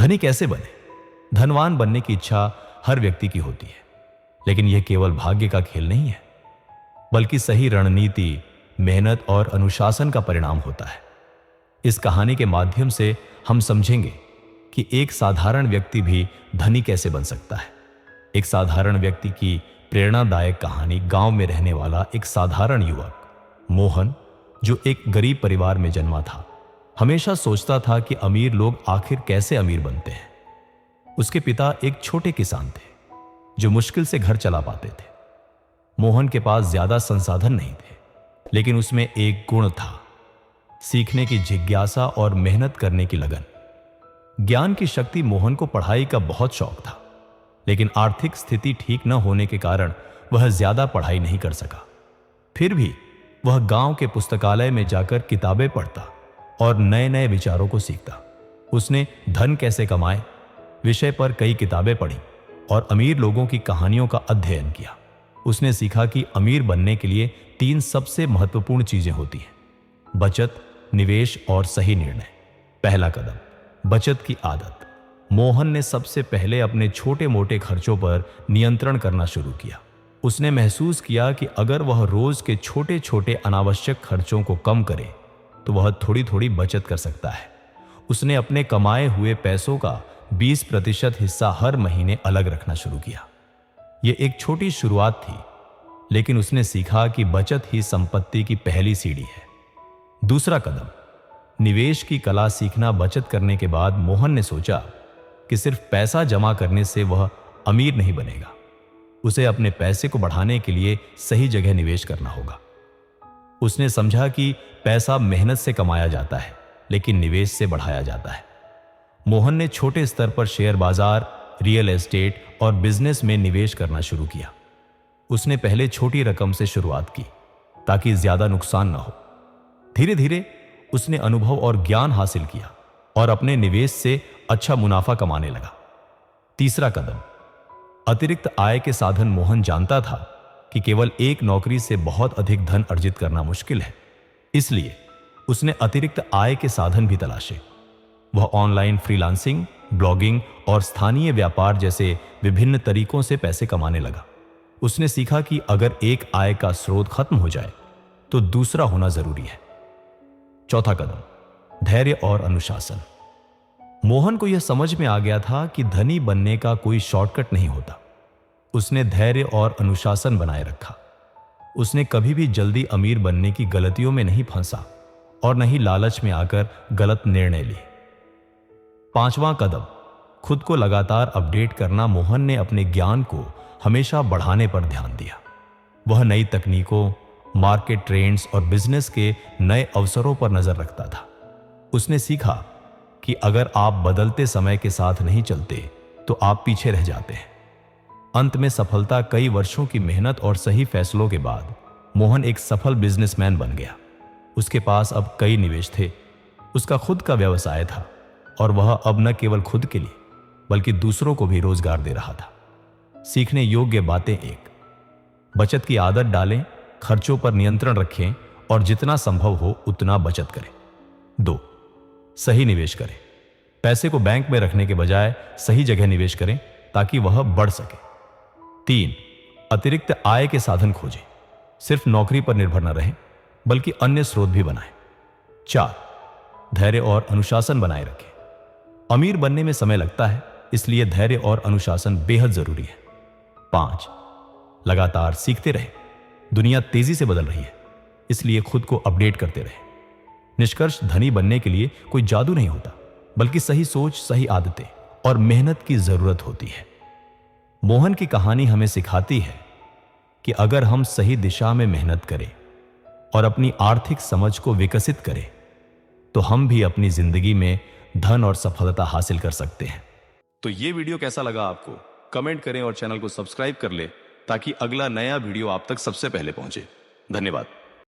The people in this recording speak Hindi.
धनी कैसे बने? धनवान बनने की इच्छा हर व्यक्ति की होती है, लेकिन यह केवल भाग्य का खेल नहीं है, बल्कि सही रणनीति, मेहनत और अनुशासन का परिणाम होता है। इस कहानी के माध्यम से हम समझेंगे कि एक साधारण व्यक्ति भी धनी कैसे बन सकता है। एक साधारण व्यक्ति की प्रेरणादायक कहानी गांव में रहने वाला एक साधारण युवक मोहन, जो एक गरीब परिवार में जन्मा था, हमेशा सोचता था कि अमीर लोग आखिर कैसे अमीर बनते हैं। उसके पिता एक छोटे किसान थे जो मुश्किल से घर चला पाते थे। मोहन के पास ज्यादा संसाधन नहीं थे, लेकिन उसमें एक गुण था, सीखने की जिज्ञासा और मेहनत करने की लगन। ज्ञान की शक्ति मोहन को पढ़ाई का बहुत शौक था, लेकिन आर्थिक स्थिति ठीक न होने के कारण वह ज्यादा पढ़ाई नहीं कर सका। फिर भी वह गांव के पुस्तकालय में जाकर किताबें पढ़ता और नए नए विचारों को सीखता। उसने धन कैसे कमाए विषय पर कई किताबें पढ़ी और अमीर लोगों की कहानियों का अध्ययन किया। उसने सीखा कि अमीर बनने के लिए 3 सबसे महत्वपूर्ण चीजें होती हैं: बचत, निवेश और सही निर्णय। पहला कदम, बचत की आदत। मोहन ने सबसे पहले अपने छोटे मोटे खर्चों पर नियंत्रण करना शुरू किया। उसने महसूस किया कि अगर वह रोज के छोटे छोटे अनावश्यक खर्चों को कम करे तो वह थोड़ी थोड़ी बचत कर सकता है। उसने अपने कमाए हुए पैसों का 20% हिस्सा हर महीने अलग रखना शुरू किया। यह एक छोटी शुरुआत थी, लेकिन उसने सीखा कि बचत ही संपत्ति की पहली सीढ़ी है। दूसरा कदम, निवेश की कला सीखना। बचत करने के बाद मोहन ने सोचा कि सिर्फ पैसा जमा करने से वह अमीर नहीं बनेगा। उसे अपने पैसे को बढ़ाने के लिए सही जगह निवेश करना होगा। उसने समझा कि पैसा मेहनत से कमाया जाता है, लेकिन निवेश से बढ़ाया जाता है। मोहन ने छोटे स्तर पर शेयर बाजार, रियल एस्टेट और बिजनेस में निवेश करना शुरू किया। उसने पहले छोटी रकम से शुरुआत की ताकि ज्यादा नुकसान न हो। धीरे धीरे उसने अनुभव और ज्ञान हासिल किया और अपने निवेश से अच्छा मुनाफा कमाने लगा। तीसरा कदम, अतिरिक्त आय के साधन। मोहन जानता था कि केवल एक नौकरी से बहुत अधिक धन अर्जित करना मुश्किल है, इसलिए उसने अतिरिक्त आय के साधन भी तलाशे। वह ऑनलाइन फ्रीलांसिंग, ब्लॉगिंग और स्थानीय व्यापार जैसे विभिन्न तरीकों से पैसे कमाने लगा। उसने सीखा कि अगर एक आय का स्रोत खत्म हो जाए तो दूसरा होना जरूरी है। चौथा कदम, धैर्य और अनुशासन। मोहन को यह समझ में आ गया था कि धनी बनने का कोई शॉर्टकट नहीं होता। उसने धैर्य और अनुशासन बनाए रखा। उसने कभी भी जल्दी अमीर बनने की गलतियों में नहीं फंसा और न ही लालच में आकर गलत निर्णय लिए। पांचवां कदम, खुद को लगातार अपडेट करना। मोहन ने अपने ज्ञान को हमेशा बढ़ाने पर ध्यान दिया। वह नई तकनीकों, मार्केट ट्रेंड्स और बिजनेस के नए अवसरों पर नजर रखता था। उसने सीखा कि अगर आप बदलते समय के साथ नहीं चलते तो आप पीछे रह जाते हैं। अंत में सफलता कई वर्षों की मेहनत और सही फैसलों के बाद मोहन एक सफल बिजनेसमैन बन गया। उसके पास अब कई निवेश थे, उसका खुद का व्यवसाय था और वह अब न केवल खुद के लिए बल्कि दूसरों को भी रोजगार दे रहा था। सीखने योग्य बातें: 1, बचत की आदत डालें, खर्चों पर नियंत्रण रखें और जितना संभव हो उतना बचत करें। 2, सही निवेश करें। पैसे को बैंक में रखने के बजाय सही जगह निवेश करें ताकि वह बढ़ सके। 3, अतिरिक्त आय के साधन खोजें। सिर्फ नौकरी पर निर्भर न रहें बल्कि अन्य स्रोत भी बनाएं। 4, धैर्य और अनुशासन बनाए रखें। अमीर बनने में समय लगता है, इसलिए धैर्य और अनुशासन बेहद जरूरी है। 5, लगातार सीखते रहें। दुनिया तेजी से बदल रही है, इसलिए खुद को अपडेट करते रहें। निष्कर्ष, धनी बनने के लिए कोई जादू नहीं होता, बल्कि सही सोच, सही आदतें और मेहनत की जरूरत होती है। मोहन की कहानी हमें सिखाती है कि अगर हम सही दिशा में मेहनत करें और अपनी आर्थिक समझ को विकसित करें तो हम भी अपनी जिंदगी में धन और सफलता हासिल कर सकते हैं। तो ये वीडियो कैसा लगा आपको? कमेंट करें और चैनल को सब्सक्राइब कर ले ताकि अगला नया वीडियो आप तक सबसे पहले पहुंचे। धन्यवाद।